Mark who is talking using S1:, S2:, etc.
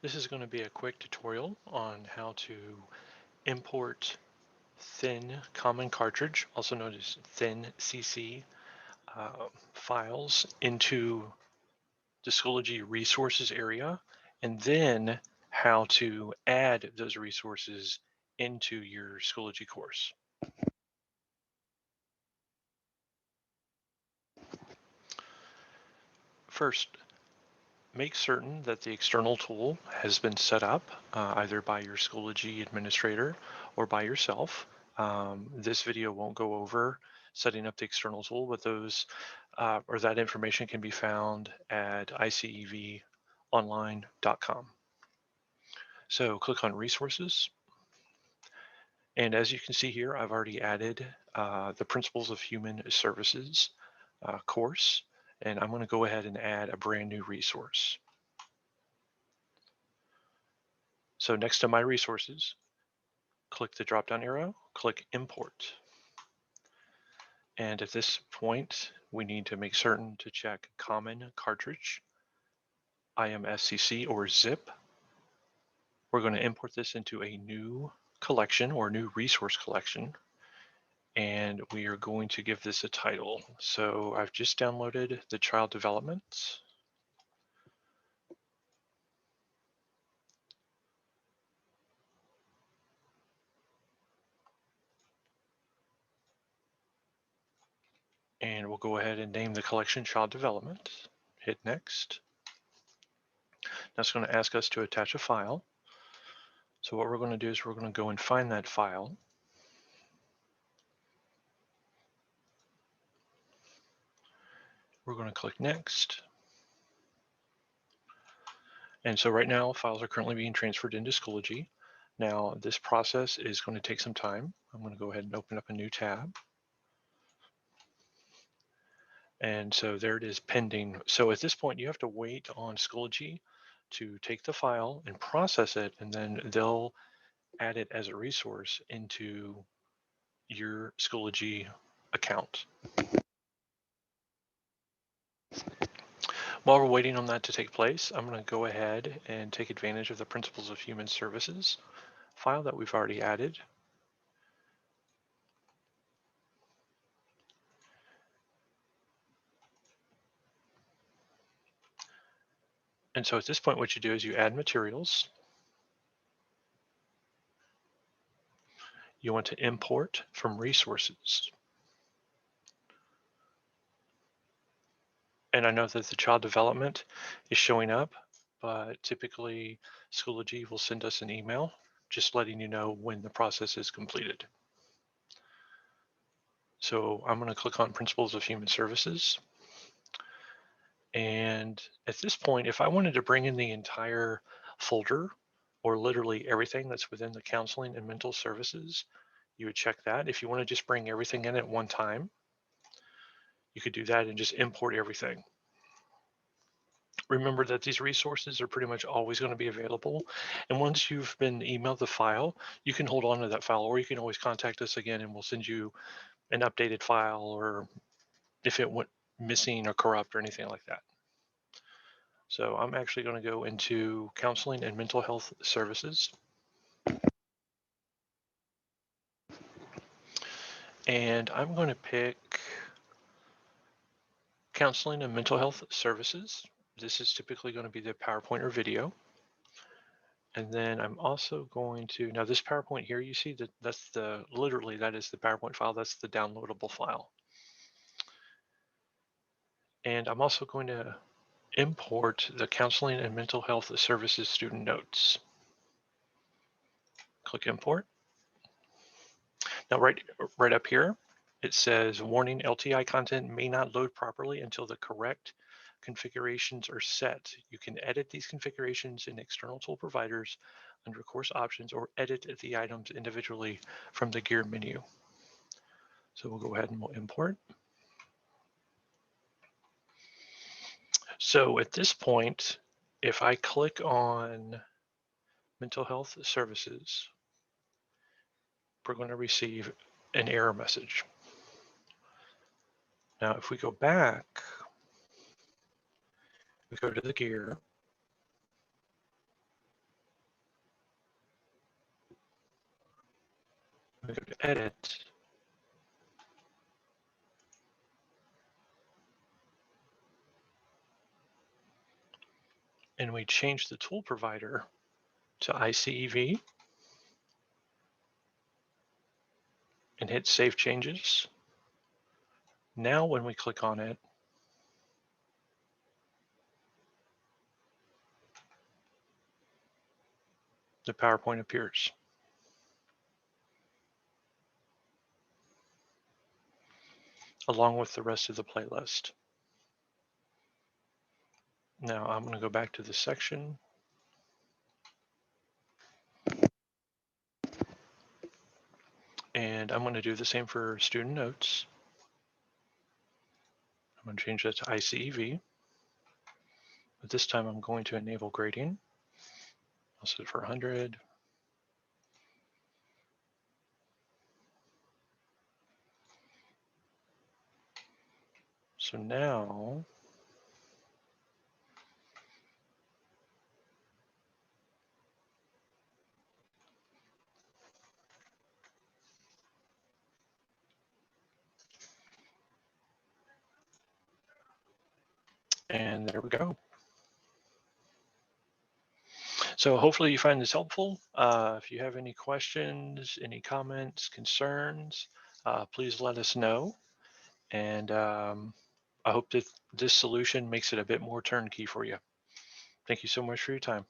S1: This is going to be a quick tutorial on how to import thin common cartridge, also known as thin CC files into the Schoology resources area, and then how to add those resources into your Schoology course. First, make certain that the external tool has been set up either by your Schoology administrator or by yourself. This video won't go over setting up the external tool, but those or that information can be found at icevonline.com. So click on resources. And as you can see here, I've already added the Principles of Human Services course, and I'm going to go ahead and add a brand new resource. So next to my resources, click the drop-down arrow, click Import. And at this point, we need to make certain to check Common Cartridge, IMSCC or ZIP. We're going to import this into a new collection or new resource collection, and we are going to give this a title. So I've just downloaded the child development. And we'll go ahead and name the collection child development. Hit next. That's going to ask us to attach a file. So what we're going to do is we're going to go and find that file. We're going to click next. And so right now, files are currently being transferred into Schoology. Now, this process is going to take some time. I'm going to go ahead and open up a new tab. And so there it is pending. So at this point, you have to wait on Schoology to take the file and process it, and then they'll add it as a resource into your Schoology account. While we're waiting on that to take place, I'm going to go ahead and take advantage of the Principles of Human Services file that we've already added. And so at this point, what you do is you add materials. You want to import from resources. And I know that the child development is showing up, but typically Schoology will send us an email just letting you know when the process is completed. So I'm going to click on Principles of Human Services. And at this point, if I wanted to bring in the entire folder or literally everything that's within the counseling and mental services, you would check that. If you want to just bring everything in at one time, you could do that and just import everything. Remember that these resources are pretty much always going to be available. And once you've been emailed the file, you can hold on to that file, or you can always contact us again and we'll send you an updated file, or if it went missing or corrupt or anything like that. So I'm actually going to go into counseling and mental health services. And I'm going to pick counseling and mental health services. This is typically going to be the PowerPoint or video. And then I'm also going to, now this PowerPoint here, you see that that's literally that is the PowerPoint file, that's the downloadable file. And I'm also going to import the counseling and mental health services student notes. Click import. Now right up here, it says warning, LTI content may not load properly until the correct configurations are set. You can edit these configurations in external tool providers under course options or edit the items individually from the gear menu. So we'll go ahead and we'll import. So at this point, if I click on mental health services, we're going to receive an error message. Now, if we go back, we go to the gear, We go to edit. And we change the tool provider to ICEV and hit Save Changes. Now when we click on it, the PowerPoint appears. Along with the rest of the playlist. Now I'm going to go back to the section. And I'm going to do the same for student notes. I'm going to change that to ICEV. But this time I'm going to enable grading. I'll set it for 100. So now and there we go. So hopefully you find this helpful. If you have any questions, any comments, concerns, please let us know. And I hope that this solution makes it a bit more turnkey for you. Thank you so much for your time.